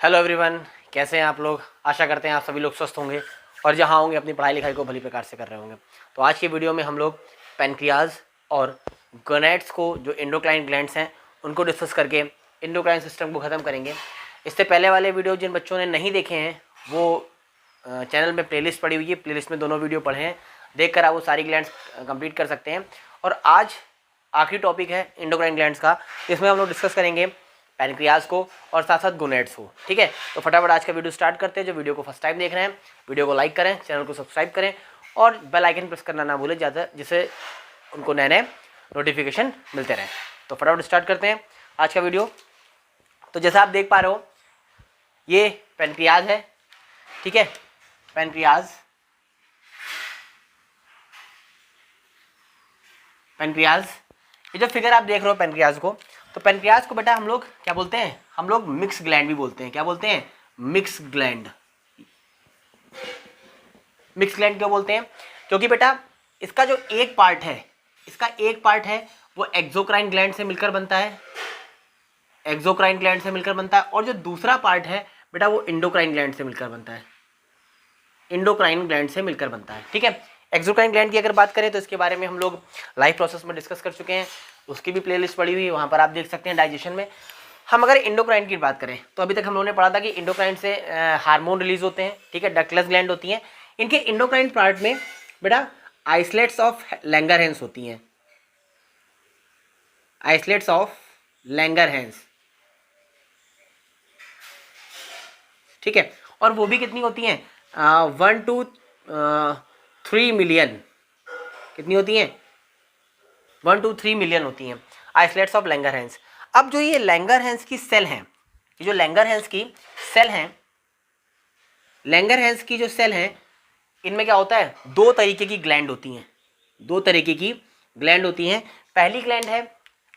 Hello everyone, कैसे हैं आप लोग। आशा करते हैं आप सभी लोग स्वस्थ होंगे और जहां होंगे अपनी पढ़ाई लिखाई को भली प्रकार से कर रहे होंगे। तो आज की वीडियो में हम लोग पैनक्रियाज और गोनैड्स को, जो एंडोक्राइन ग्लैंड्स हैं, उनको डिस्कस करके एंडोक्राइन सिस्टम को ख़त्म करेंगे। इससे पहले वाले वीडियो जिन बच्चों ने नहीं देखे हैं वो चैनल में प्लेलिस्ट पड़ी हुई है, प्लेलिस्ट में दोनों वीडियो पढ़े हैं, देखकर आप वो सारी ग्लैंड्स कंप्लीट कर सकते हैं। और आज आखिरी टॉपिक है एंडोक्राइन ग्लैंड्स का, इसमें हम लोग डिस्कस करेंगे पैनक्रियाज को और साथ साथ गोनैड्स को। ठीक है, तो फटाफट आज का वीडियो स्टार्ट करते हैं। जो वीडियो को फर्स्ट टाइम देख रहे हैं, वीडियो को लाइक करें, चैनल को सब्सक्राइब करें और बेल आइकन प्रेस करना ना भूलें ज़्यादा, जिससे उनको नए नए नोटिफिकेशन मिलते रहें। तो फटाफट स्टार्ट करते हैं आज का वीडियो। तो जैसा आप देख पा रहे हो, ये पैनक्रियाज है। ठीक है, पैनक्रियाज ये जो फिगर आप देख रहे हो पैनक्रियाज को, तो पैनक्रियाज को बेटा हम लोग क्या बोलते हैं? हम लोग मिक्स ग्लैंड भी बोलते हैं। क्या बोलते हैं? Mix gland. मिक्स ग्लैंड क्यों बोलते हैं? क्योंकि बेटा इसका जो एक पार्ट है वो एक्सोक्राइन ग्लैंड से मिलकर बनता है, एक्सोक्राइन ग्लैंड से मिलकर बनता है, और जो दूसरा पार्ट है बेटा वो एंडोक्राइन ग्लैंड से मिलकर बनता है, एंडोक्राइन ग्लैंड से मिलकर बनता है। ठीक है, एक्सोक्राइन ग्लैंड की अगर बात करें तो इसके बारे में हम लोग लाइव प्रोसेस में डिस्कस कर चुके हैं, उसकी भी प्लेलिस्ट पड़ी हुई है, वहाँ पर आप देख सकते हैं डाइजेशन में। हम अगर एंडोक्राइन की बात करें तो अभी तक हम लोगों ने पढ़ा था कि एंडोक्राइन से हार्मोन रिलीज होते हैं। ठीक है, डक्टलेस ग्लैंड होती हैं। इनके एंडोक्राइन पार्ट में बेटा आइसलेट्स ऑफ लैंगरहैंस होती हैं, आइसलेट्स ऑफ लैंगरहैंस। ठीक है, और वो भी कितनी होती हैं? 1 to 3 मिलियन। कितनी होती हैं? 1 to 3 मिलियन होती हैं आइसलेट्स ऑफ लैंगरहैंस। अब जो ये लैंगरहैंस की सेल हैं, ये जो लैंगरहैंस की सेल हैं, लैंगरहैंस की जो सेल हैं, इनमें क्या होता है? दो तरीके की ग्लैंड होती हैं, दो तरीके की ग्लैंड होती हैं। पहली ग्लैंड है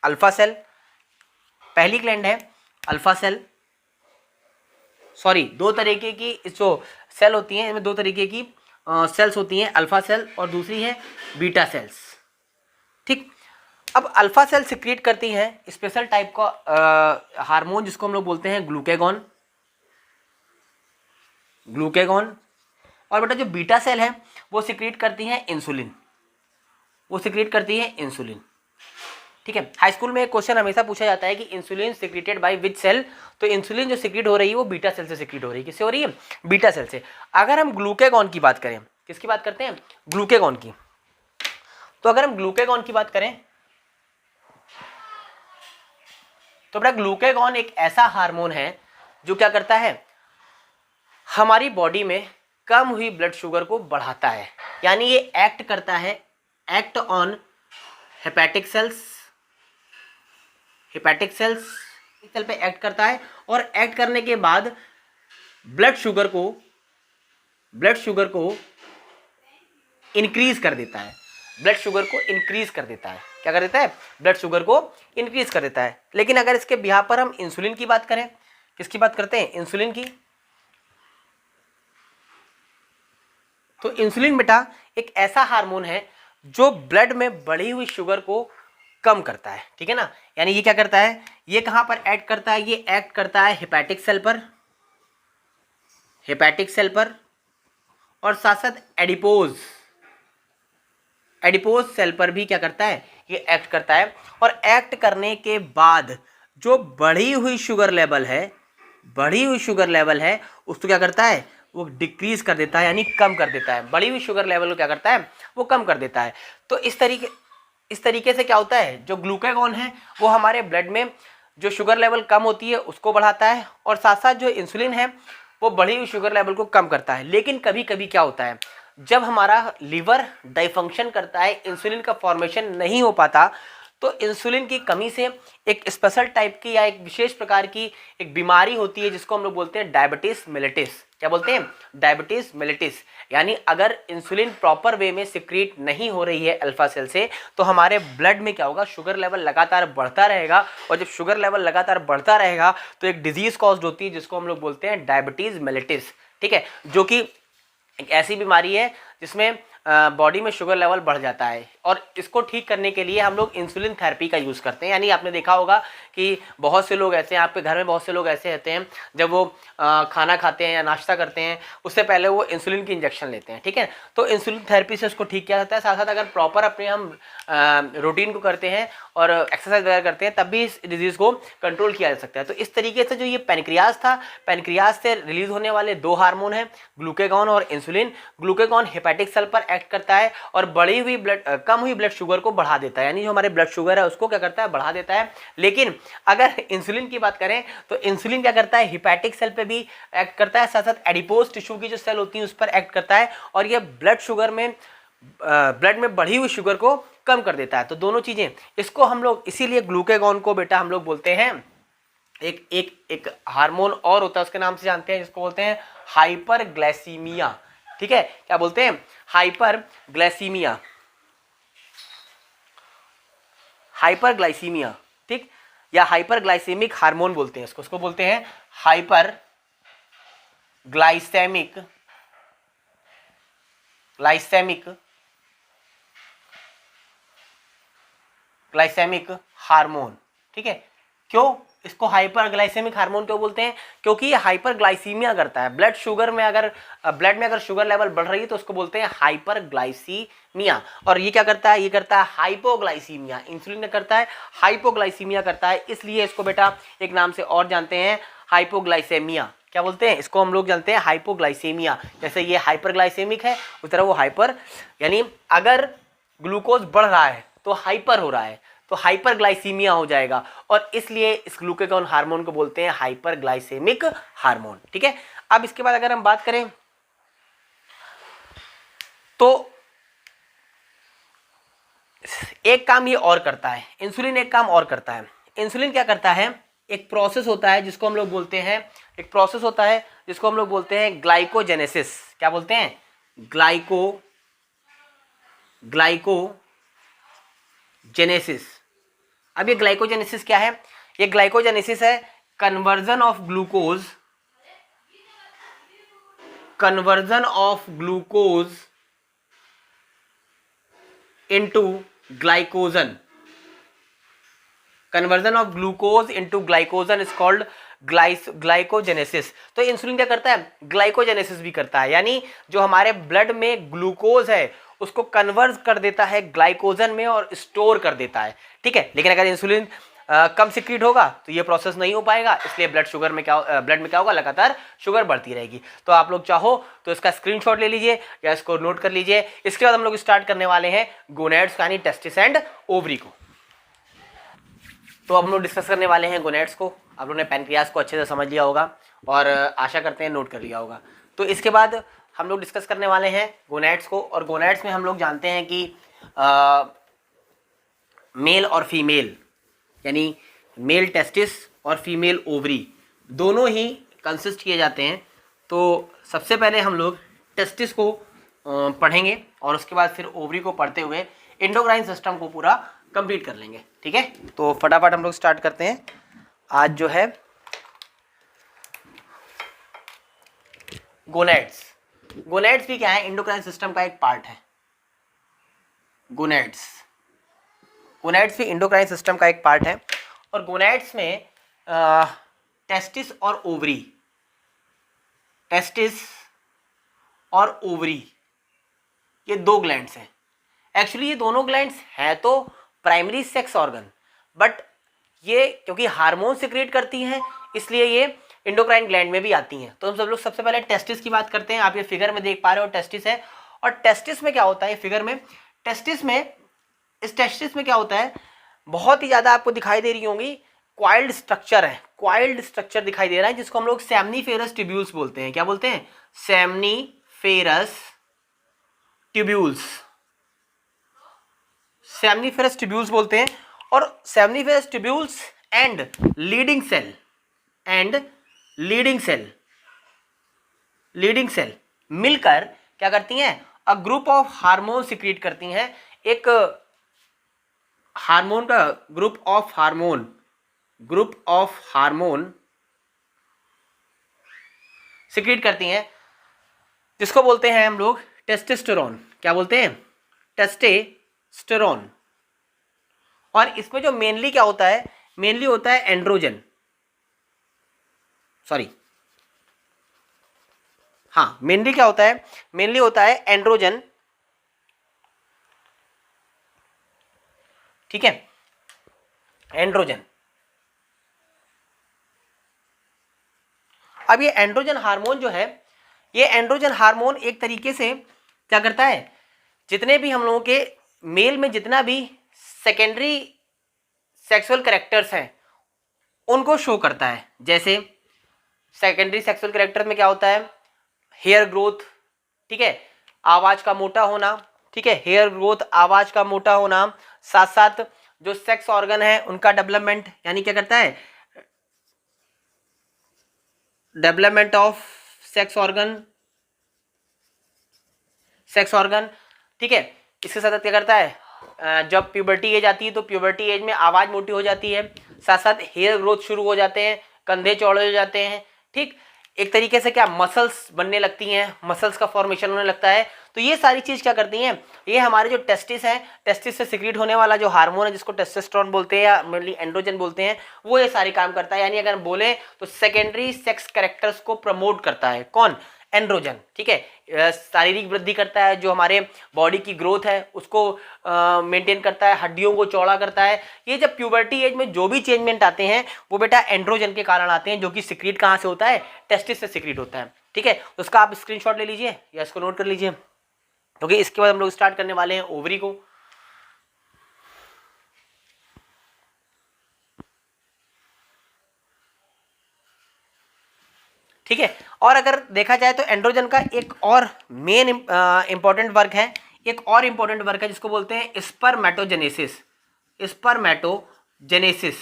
अल्फा सेल, पहली ग्लैंड है अल्फा सेल, सॉरी दो तरीके की जो सेल होती हैं, इनमें दो तरीके की सेल्स होती हैं, अल्फा सेल और दूसरी है बीटा सेल्स। ठीक, अब अल्फा सेल सिक्रीट करती हैं स्पेशल टाइप का हार्मोन जिसको हम लोग बोलते हैं ग्लूकेगॉन, ग्लूकेगॉन। और बेटा जो बीटा सेल है वो सिक्रीट करती हैं इंसुलिन, वो सिक्रीट करती है इंसुलिन। ठीक है, हाई स्कूल में एक क्वेश्चन हमेशा पूछा जाता है कि insulin secreted by which cell. तो इंसुलिन जो सिक्रीट हो रही है वो बीटा सेल से सिक्रीट हो रही है। किससे हो रही है? बीटा सेल से। अगर हम ग्लूकेगॉन की बात करें, किसकी बात करते हैं? ग्लूकेगॉन की। तो अगर हम ग्लूकेगॉन की बात करें तो बेटा ग्लूकेगॉन एक ऐसा हार्मोन है जो क्या करता है? हमारी बॉडी में कम हुई ब्लड शुगर को बढ़ाता है। यानी ये एक्ट करता है, act on hepatic cells, hepatic cells cell पे एक्ट करता है, और एक्ट करने के बाद ब्लड शुगर को इंक्रीज कर देता है, ब्लड शुगर को इंक्रीज कर देता है। क्या कर देता है? ब्लड शुगर को इंक्रीज कर देता है। लेकिन अगर इसके बिहाफ पर हम इंसुलिन की बात करें, किसकी बात करते हैं? इंसुलिन की। तो इंसुलिन बेटा एक ऐसा हार्मोन है जो ब्लड में बढ़ी हुई शुगर को कम करता है। ठीक है ना, यानी ये क्या करता है? ये कहां पर एक्ट करता है? ये एक्ट करता है हेपेटिक सेल पर, हेपेटिक सेल पर, और साथ साथ एडिपोज सेल पर भी क्या करता है? ये एक्ट करता है। और एक्ट करने के बाद जो बढ़ी हुई शुगर लेवल है, बढ़ी हुई शुगर लेवल है, उसको क्या करता है? वो डिक्रीज कर देता है, यानी कम कर देता है। बढ़ी हुई शुगर लेवल को क्या करता है? वो कम कर देता है। तो इस तरीके से क्या होता है? जो ग्लूकेगॉन है वो हमारे ब्लड में जो शुगर लेवल कम होती है उसको बढ़ाता है, और साथ साथ जो इंसुलिन है वो बढ़ी हुई शुगर लेवल को कम करता है। लेकिन कभी कभी क्या होता है? जब हमारा लीवर डाइफंक्शन करता है, इंसुलिन का फॉर्मेशन नहीं हो पाता, तो इंसुलिन की कमी से एक स्पेशल टाइप की या एक विशेष प्रकार की एक बीमारी होती है जिसको हम लोग बोलते हैं डायबिटीज मेलिटिस। क्या बोलते हैं? डायबिटीज मेलिटिस। यानी अगर इंसुलिन प्रॉपर वे में सिक्रीट नहीं हो रही है अल्फा सेल से, तो हमारे ब्लड में क्या होगा? शुगर लेवल लगातार बढ़ता रहेगा, और जब शुगर लेवल लगातार बढ़ता रहेगा तो एक डिजीज कॉज्ड होती है जिसको हम लोग बोलते हैं डायबिटीज मेलिटिस। ठीक है, जो कि एक ऐसी बीमारी है जिसमें बॉडी में शुगर लेवल बढ़ जाता है, और इसको ठीक करने के लिए हम लोग इंसुलिन थेरेपी का यूज़ करते हैं। यानी आपने देखा होगा कि बहुत से लोग ऐसे हैं, आपके घर में बहुत से लोग ऐसे रहते हैं, जब वो खाना खाते हैं या नाश्ता करते हैं उससे पहले वो इंसुलिन की इंजेक्शन लेते हैं, ठीक है। तो इंसुलिन थेरेपी से उसको ठीक किया जाता है। साथ साथ अगर प्रॉपर अपने हम रूटीन को करते हैं और एक्सरसाइज वगैरह करते हैं तब भी इस डिजीज़ को कंट्रोल किया जा सकता है। तो इस तरीके से जो ये पैनक्रियाज था, पैनक्रियाज से रिलीज होने वाले दो हार्मोन हैं, ग्लूकेगॉन और इंसुलिन। ग्लूकेगॉन हेपेटिक सेल पर एक्ट करता है और बढ़ी हुई कम हुई ब्लड शुगर को बढ़ा देता है, यानी जो हमारे ब्लड शुगर है उसको क्या करता है, बढ़ा देता है। लेकिन अगर इंसुलिन की बात करें तो इंसुलिन क्या करता है, हेपेटिक सेल पे भी एक्ट करता है, साथ साथ एडिपोज टिश्यू की जो सेल होती है उस पर एक्ट करता है, और ये ब्लड में बढ़ी हुई शुगर को कम कर देता है। तो दोनों चीजें, इसको हम लोग इसीलिए ग्लूकेगॉन को बेटा हम लोग बोलते हैं, एक हार्मोन और होता है उसके नाम से जानते हैं, जिसको बोलते हैं हाइपरग्लाइसीमिया, ठीक है। क्या बोलते हैं, हाइपरग्लाइसीमिया, हाइपरग्लाइसीमिया, ठीक, या हाइपरग्लाइसेमिक हार्मोन बोलते हैं इसको, उसको बोलते हैं ग्लाइसेमिक हार्मोन, ठीक है। क्यों इसको हाइपरग्लाइसेमिक हार्मोन क्यों बोलते हैं, क्योंकि ये हाइपरग्लाइसीमिया करता है। ब्लड में अगर शुगर लेवल बढ़ रही है तो उसको बोलते हैं हाइपरग्लाइसीमिया। और ये क्या करता है, ये करता है हाइपोग्लाइसीमिया। इंसुलिन करता है हाइपोग्लाइसीमिया करता है, इसलिए इसको बेटा एक नाम से और जानते हैं, हाइपोग्लाइसेमिया। क्या बोलते हैं इसको, हम लोग जानते हैं हाइपोग्लाइसेमिया। जैसे ये हाइपरग्लाइसेमिक है उस तरह वो हाइपर, यानी अगर ग्लूकोज बढ़ रहा है तो हाइपर हो रहा है, तो हाइपरग्लाइसीमिया हो जाएगा, और इसलिए इस ग्लूकेगॉन हार्मोन को बोलते हैं हाइपरग्लाइसेमिक हार्मोन, ठीक है। अब इसके बाद अगर हम बात करें तो एक काम ये और करता है, इंसुलिन एक काम और करता है। इंसुलिन क्या करता है, एक प्रोसेस होता है जिसको हम लोग बोलते हैं ग्लाइकोजेनेसिस। क्या बोलते हैं, ग्लाइकोजेनेसिस। अब ये ग्लाइकोजेनेसिस क्या है, ये ग्लाइकोजेनेसिस है conversion of glucose into glycogen. Conversion of glucose into glycogen is called glycogenesis. तो इंसुलिन क्या करता है, ग्लाइकोजेनेसिस भी करता है, यानी जो हमारे ब्लड में ग्लूकोज है उसको कन्वर्ट कर देता है ग्लाइकोजन में और स्टोर कर देता है, ठीक है। लेकिन अगर इंसुलिन कम सिक्रीट होगा तो ये प्रोसेस नहीं हो पाएगा, इसलिए ब्लड में क्या होगा, लगातार शुगर बढ़ती रहेगी। तो आप लोग चाहो तो इसका स्क्रीनशॉट ले लीजिए या इसको नोट कर लीजिए। इसके बाद हम लोग स्टार्ट करने वाले हैं गोनेड्स यानी टेस्टिस एंड ओवरी को। तो अब हम लोग डिस्कस करने वाले हैं गोनेड्स को। आप लोगों ने पैनक्रियाज को अच्छे से समझ लिया होगा और आशा करते हैं नोट कर लिया होगा। तो इसके बाद हम लोग डिस्कस करने वाले हैं गोनेड्स को, और गोनेड्स में हम लोग जानते हैं कि मेल और फीमेल, यानी मेल टेस्टिस और फीमेल ओवरी दोनों ही कंसिस्ट किए जाते हैं। तो सबसे पहले हम लोग टेस्टिस को पढ़ेंगे और उसके बाद फिर ओवरी को पढ़ते हुए एंडोक्राइन सिस्टम को पूरा कंप्लीट कर लेंगे, ठीक है। तो फटाफट हम लोग स्टार्ट करते हैं। आज जो है गोनेड्स भी क्या है, एंडोक्राइन सिस्टम का एक पार्ट है। गोनेड्स भी एंडोक्राइन सिस्टम का एक पार्ट है, और गोनेड्स में टेस्टिस और ओवरी ये दो ग्लैंड्स हैं। एक्चुअली ये दोनों ग्लैंड्स हैं तो प्राइमरी सेक्स ऑर्गन, बट ये क्योंकि हार्मोन सिक्रेट करती हैं इसलिए ये एंडोक्राइन ग्लैंड में भी आती हैं। तो हम सब लोग सबसे पहले टेस्टिस की बात करते हैं। आप ये फिगर में देख पा रहे हो टेस्टिस है, और टेस्टिस में क्या होता है, फिगर में टेस्टिस में क्या होता है, बहुत ही ज़्यादा आपको दिखाई दे रही होंगी क्वाइल्ड स्ट्रक्चर है, क्वाइल्ड स्ट्रक्चर दिखाई दे रहा है जिसको हम लोग सेमनीफेरस ट्यूब्यूल्स बोलते हैं। क्या बोलते हैं, सेमनीफेरस ट्यूब्यूल्स बोलते हैं। और seminiferous tubules and Leydig cell मिलकर क्या करती हैं, a group of hormone secrete करती हैं। एक हार्मोन का ग्रुप ऑफ हार्मोन सिक्रीट करती हैं जिसको बोलते हैं हम लोग टेस्टोस्टेरोन। क्या बोलते हैं, टेस्टोस्टेरोन। और इसमें जो मेनली क्या होता है, मेनली होता है एंड्रोजन, सॉरी हाँ, मेनली क्या होता है, मेनली होता है एंड्रोजन, ठीक है, एंड्रोजन। अब ये एंड्रोजन हार्मोन जो है, ये एंड्रोजन हार्मोन एक तरीके से क्या करता है, जितने भी हम लोगों के मेल में जितना भी सेकेंडरी सेक्सुअल कैरेक्टर्स हैं उनको शो करता है। जैसे सेकेंडरी सेक्सुअल कैरेक्टर में क्या होता है, हेयर ग्रोथ, ठीक है, आवाज का मोटा होना, ठीक है, हेयर ग्रोथ, आवाज का मोटा होना, साथ साथ जो सेक्स ऑर्गन है उनका डेवलपमेंट, यानी क्या करता है, development of sex organ, sex organ, ठीक है। इसके साथ क्या करता है, जब प्यूबर्टी एज आती है तो प्यूबर्टी एज में आवाज मोटी हो जाती है, साथ साथ हेयर ग्रोथ शुरू हो जाते हैं, कंधे चौड़े हो जाते हैं, ठीक, एक तरीके से क्या मसल्स बनने लगती हैं, मसल्स का फॉर्मेशन होने लगता है। तो ये सारी चीज क्या करती हैं, ये हमारे जो टेस्टिस है, टेस्टिस से सिक्रीट होने वाला जो हार्मोन है जिसको टेस्टोस्टेरोन बोलते हैं या मेनली एंड्रोजन बोलते हैं, वो ये सारी काम करता है। यानी अगर बोले तो सेकेंडरी सेक्स कैरेक्टर्स को प्रमोट करता है कौन, एंड्रोजन, ठीक है। शारीरिक वृद्धि करता है, जो हमारे बॉडी की ग्रोथ है उसको मेंटेन करता है, हड्डियों को चौड़ा करता है। ये जब प्यूबर्टी एज में जो भी चेंजमेंट आते हैं वो बेटा एंड्रोजन के कारण आते हैं, जो कि सिक्रीट कहाँ से होता है, टेस्टिस से सिक्रीट होता है, ठीक है। तो उसका आप स्क्रीनशॉट ले लीजिए या इसको नोट कर लीजिए, क्योंकि इसके बाद हम लोग स्टार्ट करने वाले हैं ओवरी को। ठीक है, और अगर देखा जाए तो एंड्रोजन का एक और मेन इंपॉर्टेंट वर्क है, एक और इंपॉर्टेंट वर्क है जिसको बोलते हैं स्पर्मेटोजेनेसिस, स्पर्मेटोजेनेसिस।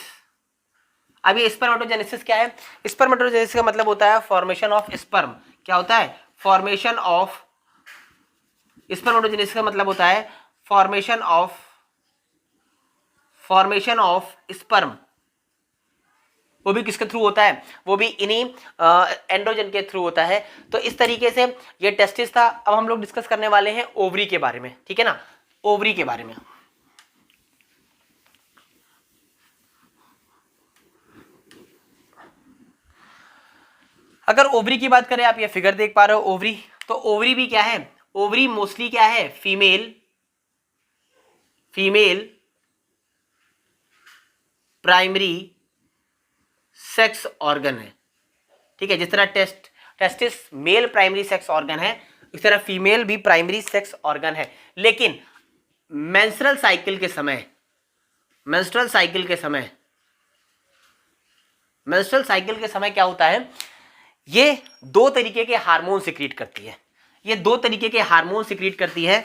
अब ये स्पर्मेटोजेनेसिस क्या है, स्पर्मेटोजेनेसिस का मतलब होता है फॉर्मेशन ऑफ स्पर्म। क्या होता है, फॉर्मेशन ऑफ, स्पर्मेटोजेनेसिस का मतलब होता है फॉर्मेशन ऑफ स्पर्म। वो भी किसके थ्रू होता है, वो भी इन्हीं एंड्रोजन के थ्रू होता है। तो इस तरीके से ये टेस्टिस था। अब हम लोग डिस्कस करने वाले हैं ओवरी के बारे में, ठीक है ना, ओवरी के बारे में। अगर ओवरी की बात करें, आप ये फिगर देख पा रहे हो ओवरी, तो ओवरी भी क्या है, ओवरी मोस्टली क्या है, फीमेल प्राइमरी सेक्स ऑर्गन है, ठीक है। जिस तरह testis male primary sex organ है, इस तरह फीमेल भी प्राइमरी सेक्स ऑर्गन है। लेकिन मेंस्ट्रुअल साइकिल के समय क्या होता है, ये दो तरीके के हार्मोन सिक्रीट करती है, ये दो तरीके के हार्मोन सिक्रीट करती है।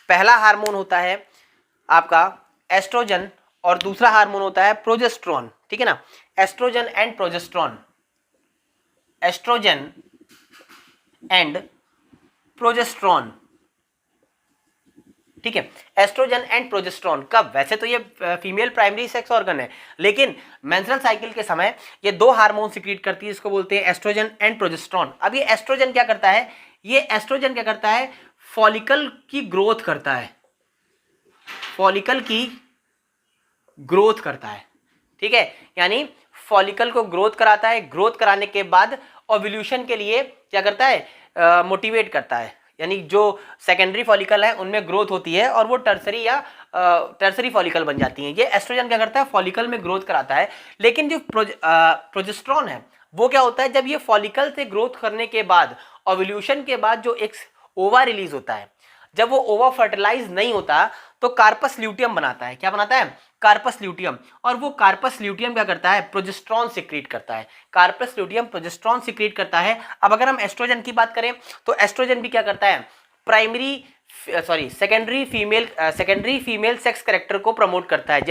पहला हार्मोन होता है आपका एस्ट्रोजन और दूसरा हार्मोन होता है प्रोजेस्टेरोन, ठीक है ना, estrogen and progesterone, estrogen and progesterone, ठीक है, एस्ट्रोजन एंड प्रोजेस्टेरोन। कब, वैसे तो ये फीमेल प्राइमरी सेक्स ऑर्गन है, लेकिन मेंस्ट्रुअल साइकिल के समय ये दो हार्मोन सिक्रीट करती है, इसको बोलते हैं एस्ट्रोजन एंड प्रोजेस्टेरोन। अब ये एस्ट्रोजन क्या करता है, ये एस्ट्रोजन क्या करता है, फॉलिकल की ग्रोथ करता है, फॉलिकल की ग्रोथ करता है, ठीक है। यानी फॉलिकल को ग्रोथ कराता है, ग्रोथ कराने के बाद ओव्यूलेशन के लिए क्या करता है, मोटिवेट करता है। यानी जो सेकेंडरी फॉलिकल है उनमें ग्रोथ होती है और वो टर्सरी फॉलिकल बन जाती हैं। ये एस्ट्रोजन क्या करता है, फॉलिकल में ग्रोथ कराता है। लेकिन जो प्रोजेस्टेरोन है वो क्या होता है, जब ये फॉलिकल से ग्रोथ करने के बाद ओव्यूलेशन के बाद जो एक ओवा रिलीज होता है, जब वो ओवा फर्टिलाइज नहीं होता तो कार्पस ल्यूटियम बनाता है। क्या बनाता है, कार्पस ल्यूटियम। और वो कार्पस ल्यूटियम क्या करता है, प्रोजेस्टेरोन सिक्रीट करता है, कार्पस ल्यूटियम प्रोजेस्टेरोन सिक्रीट करता है। अब अगर हम एस्ट्रोजन की बात करें तो एस्ट्रोजन भी क्या करता है, सेकेंडरी फीमेल सेक्स कैरेक्टर को प्रमोट करता है।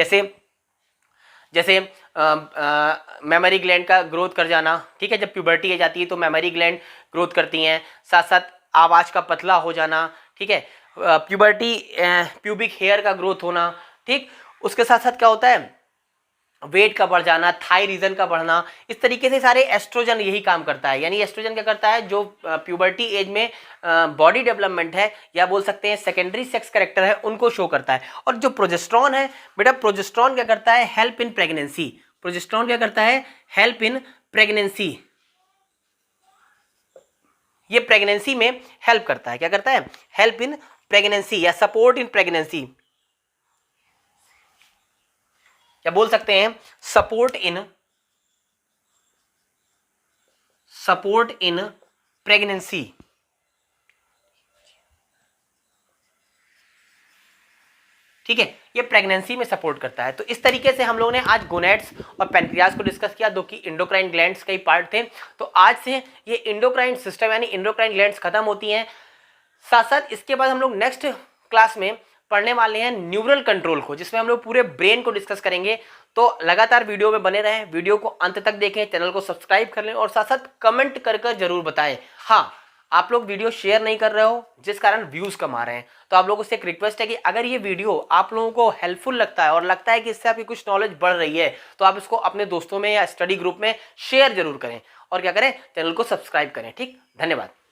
जैसे मेमोरी ग्लैंड का ग्रोथ कर जाना, ठीक है, जब प्यूबर्टी आ जाती है तो मेमोरी ग्लैंड ग्रोथ करती हैं, साथ साथ आवाज का पतला हो जाना, ठीक है, प्यूबर्टी प्यूबिक हेयर का ग्रोथ होना, ठीक। उसके साथ साथ क्या होता है, वेट का बढ़ जाना, थाई रीजन का बढ़ना, इस तरीके से सारे एस्ट्रोजन यही काम करता है। यानी एस्ट्रोजन क्या करता है, जो प्यूबर्टी एज में बॉडी डेवलपमेंट है या बोल सकते हैं सेकेंडरी सेक्स कैरेक्टर है, उनको शो करता है। और जो प्रोजेस्टेरॉन है बेटा, प्रोजेस्टेरॉन क्या करता है, हेल्प इन प्रेगनेंसी। प्रोजेस्टेरॉन क्या करता है, हेल्प इन प्रेगनेंसी। ये प्रेगनेंसी में हेल्प करता है, क्या करता है, हेल्प इन प्रेगनेंसी या सपोर्ट इन प्रेगनेंसी, या बोल सकते हैं सपोर्ट इन प्रेगनेंसी। ठीक है, ये प्रेगनेंसी में सपोर्ट करता है। तो इस तरीके से हम लोगों ने आज गोनेड्स और पेनक्रियाज को डिस्कस किया, जो कि इंडोक्राइन ग्लैंड्स का ही पार्ट थे। तो आज से ये इंडोक्राइन सिस्टम यानी इंडोक्राइन ग्लैंड्स खत्म होती हैं। साथ साथ इसके बाद हम लोग नेक्स्ट क्लास में पढ़ने वाले हैं न्यूरल कंट्रोल को, जिसमें हम लोग पूरे ब्रेन को डिस्कस करेंगे। तो लगातार वीडियो में बने रहें, वीडियो को अंत तक देखें, चैनल को सब्सक्राइब कर लें और साथ साथ कमेंट कर जरूर बताएं। हाँ, आप लोग वीडियो शेयर नहीं कर रहे हो, जिस कारण व्यूज कम आ रहे हैं। तो आप लोगों से एक रिक्वेस्ट है कि अगर ये वीडियो आप लोगों को हेल्पफुल लगता है और लगता है कि इससे आपकी कुछ नॉलेज बढ़ रही है, तो आप इसको अपने दोस्तों में या स्टडी ग्रुप में शेयर जरूर करें और क्या करें, चैनल को सब्सक्राइब करें। ठीक, धन्यवाद।